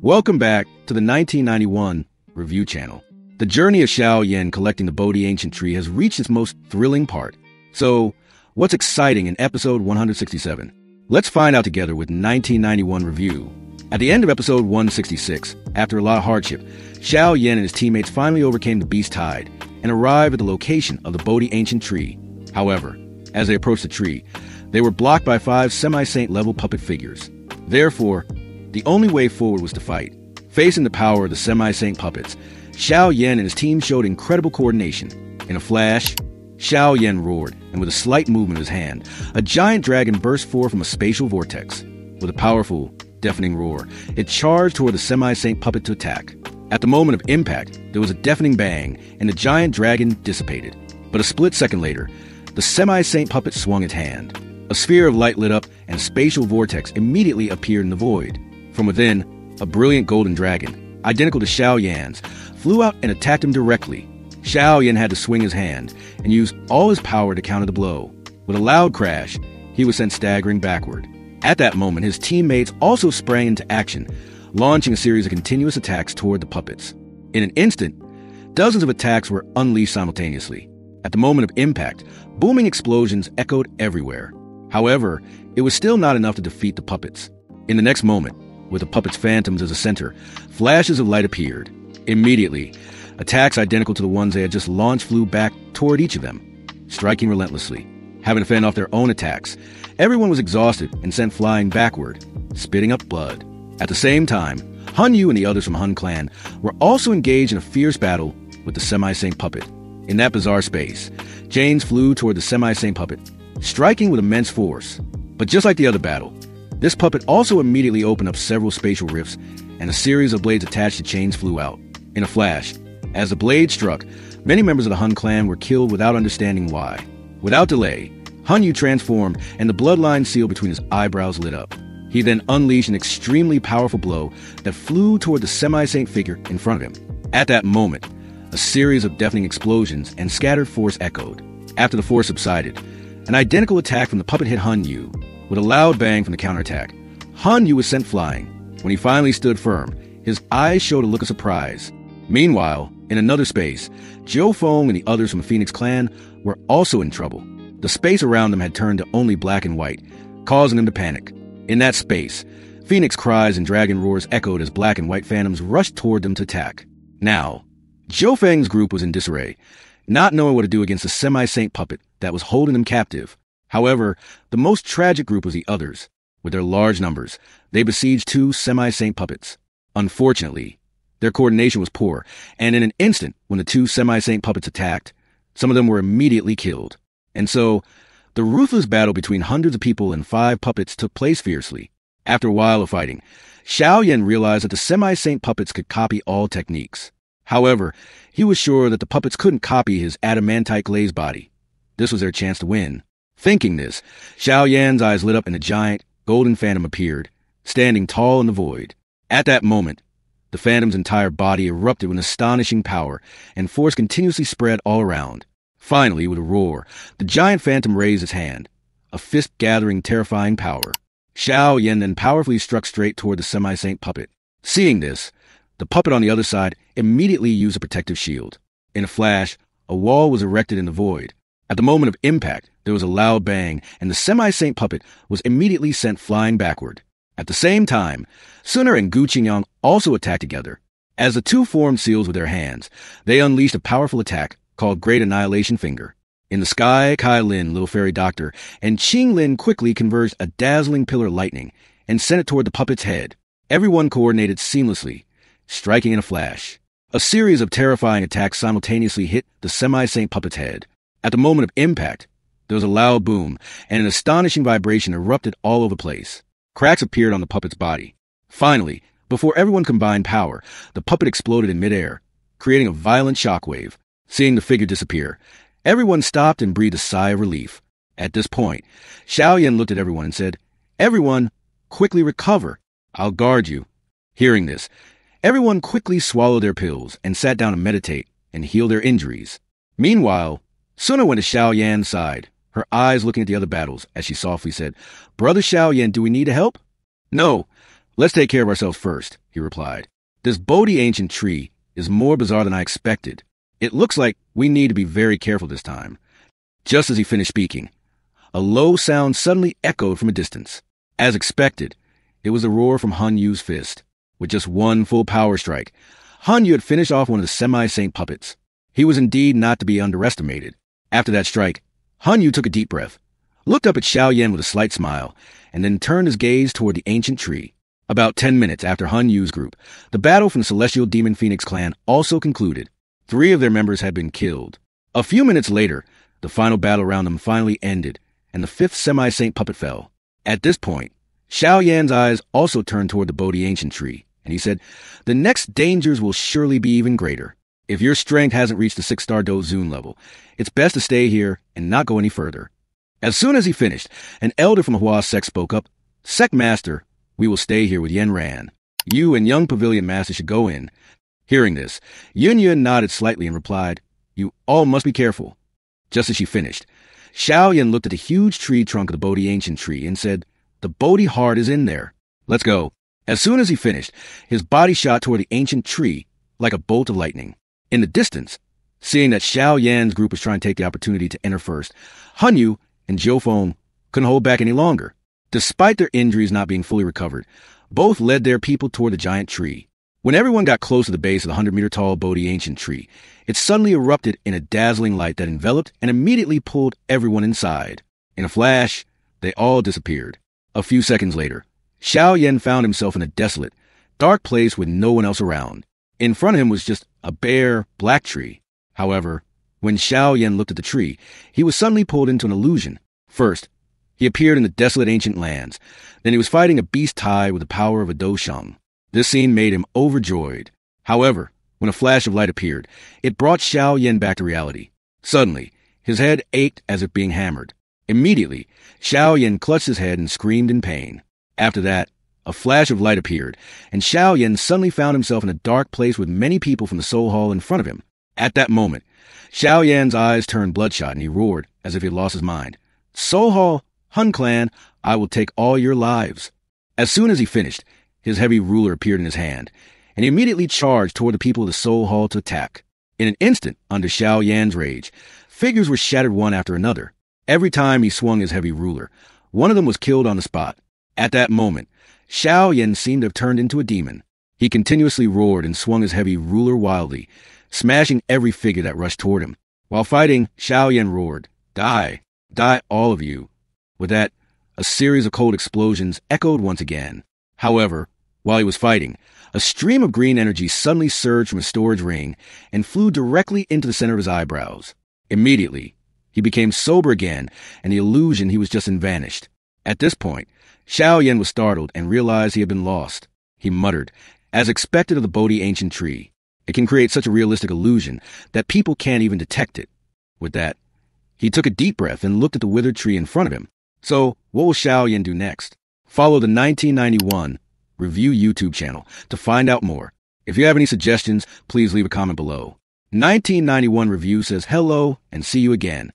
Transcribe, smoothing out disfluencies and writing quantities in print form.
Welcome back to the 1991 Review Channel. The journey of Xiao Yan collecting the Bodhi Ancient Tree has reached its most thrilling part. So, what's exciting in episode 167? Let's find out together with 1991 Review. At the end of episode 166, after a lot of hardship, Xiao Yan and his teammates finally overcame the Beast Tide and arrived at the location of the Bodhi Ancient Tree. However, as they approached the tree, they were blocked by 5 semi-saint level puppet figures. Therefore, the only way forward was to fight. Facing the power of the semi-saint puppets, Xiao Yan and his team showed incredible coordination. In a flash, Xiao Yan roared, and with a slight movement of his hand, a giant dragon burst forth from a spatial vortex. With a powerful, deafening roar, it charged toward the semi-saint puppet to attack. At the moment of impact, there was a deafening bang, and the giant dragon dissipated. But a split second later, the semi-saint puppet swung its hand. A sphere of light lit up, and a spatial vortex immediately appeared in the void. From within, a brilliant golden dragon, identical to Xiao Yan's, flew out and attacked him directly. Xiao Yan had to swing his hand and use all his power to counter the blow. With a loud crash, he was sent staggering backward. At that moment, his teammates also sprang into action, launching a series of continuous attacks toward the puppets. In an instant, dozens of attacks were unleashed simultaneously. At the moment of impact, booming explosions echoed everywhere. However, it was still not enough to defeat the puppets. In the next moment, with the puppets' phantoms as a center, flashes of light appeared. Immediately, attacks identical to the ones they had just launched flew back toward each of them, striking relentlessly. Having to fend off their own attacks, everyone was exhausted and sent flying backward, spitting up blood. At the same time, Han Yu and the others from Han Clan were also engaged in a fierce battle with the semi-saint puppet. In that bizarre space, Janes flew toward the semi-saint puppet, striking with immense force. But just like the other battle, this puppet also immediately opened up several spatial rifts, and a series of blades attached to chains flew out. In a flash, as the blade struck, many members of the Han Clan were killed without understanding why. Without delay, Han Yu transformed, and the bloodline seal between his eyebrows lit up. He then unleashed an extremely powerful blow that flew toward the semi-saint figure in front of him. At that moment, a series of deafening explosions and scattered force echoed. After the force subsided, an identical attack from the puppet hit Han Yu. With a loud bang from the counterattack, Han Yu was sent flying. When he finally stood firm, his eyes showed a look of surprise. Meanwhile, in another space, Jiu Feng and the others from the Phoenix Clan were also in trouble. The space around them had turned to only black and white, causing them to panic. In that space, Phoenix cries and dragon roars echoed as black and white phantoms rushed toward them to attack. Now, Jiu Feng's group was in disarray, not knowing what to do against the semi-saint puppet that was holding them captive. However, the most tragic group was the others. With their large numbers, they besieged 2 semi-saint puppets. Unfortunately, their coordination was poor, and in an instant, when the 2 semi-saint puppets attacked, some of them were immediately killed. And so, the ruthless battle between hundreds of people and 5 puppets took place fiercely. After a while of fighting, Xiao Yan realized that the semi-saint puppets could copy all techniques. However, he was sure that the puppets couldn't copy his adamantite glazed body. This was their chance to win. Thinking this, Xiao Yan's eyes lit up and a giant, golden phantom appeared, standing tall in the void. At that moment, the phantom's entire body erupted with astonishing power, and force continuously spread all around. Finally, with a roar, the giant phantom raised its hand, a fist gathering terrifying power. Xiao Yan then powerfully struck straight toward the semi-saint puppet. Seeing this, the puppet on the other side immediately used a protective shield. In a flash, a wall was erected in the void. At the moment of impact, there was a loud bang, and the semi-saint puppet was immediately sent flying backward. At the same time, Sun and Gu Qingyang also attacked together. As the 2 formed seals with their hands, they unleashed a powerful attack called Great Annihilation Finger. In the sky, Kai Lin, Little Fairy Doctor, and Qing Lin quickly converged a dazzling pillar of lightning and sent it toward the puppet's head. Everyone coordinated seamlessly, striking in a flash. A series of terrifying attacks simultaneously hit the semi-saint puppet's head. At the moment of impact, there was a loud boom, and an astonishing vibration erupted all over the place. Cracks appeared on the puppet's body. Finally, before everyone combined power, the puppet exploded in midair, creating a violent shockwave. Seeing the figure disappear, everyone stopped and breathed a sigh of relief. At this point, Xiao Yan looked at everyone and said, "Everyone, quickly recover. I'll guard you." Hearing this, everyone quickly swallowed their pills and sat down to meditate and heal their injuries. Meanwhile, Sun went to Xiao Yan's side, her eyes looking at the other battles as she softly said, "Brother Xiao Yan, do we need help?" "No, Let's take care of ourselves first, he replied. This Bodhi ancient tree is more bizarre than I expected. It looks like we need to be very careful this time. Just as he finished speaking, a low sound suddenly echoed from a distance. As expected, it was the roar from Han Yu's fist. With just one full power strike, Han Yu had finished off one of the semi-saint puppets. He was indeed not to be underestimated. After that strike, Han Yu took a deep breath, looked up at Xiao Yan with a slight smile, and then turned his gaze toward the ancient tree. About 10 minutes after Han Yu's group, the battle from the Celestial Demon Phoenix clan also concluded. 3 of their members had been killed. A few minutes later, the final battle around them finally ended, and the 5th semi-saint puppet fell. At this point, Xiao Yan's eyes also turned toward the Bodhi ancient tree, and he said, "The next dangers will surely be even greater. If your strength hasn't reached the 6-star Do Zun level, it's best to stay here and not go any further." As soon as he finished, an elder from the Hua sect spoke up. "Sect Master, we will stay here with Yen Ran. You and young Pavilion Master should go in." Hearing this, Yun Yun nodded slightly and replied, "You all must be careful." Just as she finished, Xiao Yan looked at the huge tree trunk of the Bodhi ancient tree and said, "The Bodhi heart is in there. Let's go." As soon as he finished, his body shot toward the ancient tree like a bolt of lightning. In the distance, seeing that Xiao Yan's group was trying to take the opportunity to enter first, Han Yu and Jiu Feng couldn't hold back any longer. Despite their injuries not being fully recovered, both led their people toward the giant tree. When everyone got close to the base of the 100-meter-tall Bodhi ancient tree, it suddenly erupted in a dazzling light that enveloped and immediately pulled everyone inside. In a flash, they all disappeared. A few seconds later, Xiao Yan found himself in a desolate, dark place with no one else around. In front of him was just a bare, black tree. However, when Xiao Yan looked at the tree, he was suddenly pulled into an illusion. First, he appeared in the desolate ancient lands. Then he was fighting a beast tide with the power of a Do Shang. This scene made him overjoyed. However, when a flash of light appeared, it brought Xiao Yan back to reality. Suddenly, his head ached as if being hammered. Immediately, Xiao Yan clutched his head and screamed in pain. After that, a flash of light appeared, and Xiao Yan suddenly found himself in a dark place with many people from the Soul Hall in front of him. At that moment, Xiao Yan's eyes turned bloodshot and he roared as if he had lost his mind. "Soul Hall, Hun Clan, I will take all your lives." As soon as he finished, his heavy ruler appeared in his hand, and he immediately charged toward the people of the Soul Hall to attack. In an instant, under Xiao Yan's rage, figures were shattered one after another. Every time he swung his heavy ruler, one of them was killed on the spot. At that moment, Xiao Yan seemed to have turned into a demon. He continuously roared and swung his heavy ruler wildly, smashing every figure that rushed toward him. While fighting, Xiao Yan roared, "Die! Die, all of you!" With that, a series of cold explosions echoed once again. However, while he was fighting, a stream of green energy suddenly surged from his storage ring and flew directly into the center of his eyebrows. Immediately, he became sober again, and the illusion he was just in vanished. At this point, Xiao Yan was startled and realized he had been lost. He muttered, as expected of the Bodhi ancient tree, "It can create such a realistic illusion that people can't even detect it." With that, he took a deep breath and looked at the withered tree in front of him. So, what will Xiao Yan do next? Follow the 1991 Review YouTube channel to find out more. If you have any suggestions, please leave a comment below. 1991 Review says hello and see you again.